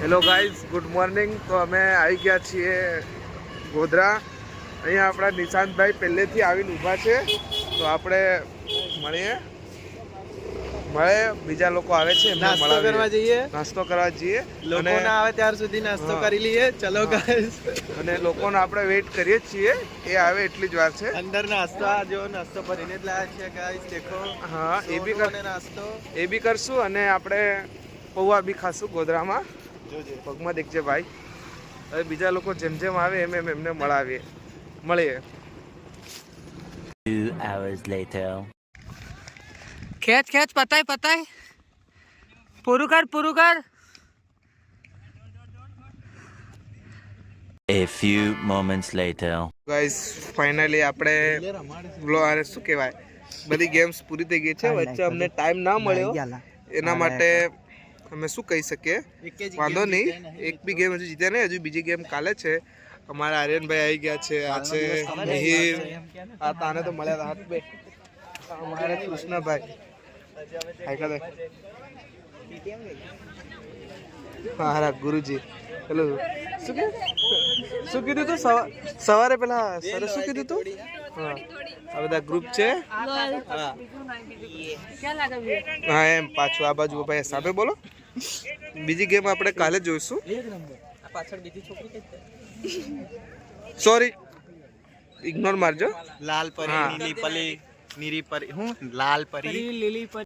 Hello guys, good morning. તો અમે આવી ગયા છીએ ગોધરા. અહીંયા આપણા નિશાંતભાઈ પહેલેથી આવીને ઊભા છે, તો આપણે મળે બીજા લોકો આવે છે નાસ્તો કરવા જઈએ. અને ના આવે ત્યાર સુધી નાસ્તો કરી લઈએ. ચલો ગાઈસ. અને લોકોને આપણે વેઇટ કરીએ છીએ, એ આવે એટલી જ વાર છે. અંદર નાસ્તા જો નાસ્તો ભરીને જ લાયા છે ગાઈસ, દેખો. હા, નાસ્તો એ બી કરશું અને આપણે પૌવા બી ખાશું ગોધરામાં. જોજે પગમાં દેખજે ભાઈ. હવે બીજા લોકો જેમ જેમ આવે એમ એમ એમને મળીએ. 2 hours later. ખેંચ પતાય પૂરું કર. A few moments later. Guys, finally આપણે શું કહેવાય, બધી ગેમ્સ પૂરી થઈ ગઈ છે. વચ્ચે અમને ટાઈમ ના મળ્યો, એના માટે અમે શું કહી શકીએ, વાંધો નહીં. એક બી ગેમ હજુ જીત્યા નહીં. હજુ બીજી ગેમ કાલે છે. અમારા આર્યનભાઈ આવી ગયા છે. આ છે મિહિર, આ તાને તો મળ્યા હતા હાથ બે. અમારા કૃષ્ણભાઈ મારા ગુરુજી. પેલું શું કીધું તું સવારે પેલા સરે શું કીધું તું? હા, આ બધા ગ્રુપ છે. હા એમ પાછું આ બાજુ ભાઈ સામે બોલો. બીજી ગેમ આપણે કાલે જોઈશું. Sorry, ignore મારજો. લાલ પરી, નીલી પરી, નીરી પરી, હું લાલ પરી, લીલી પરી.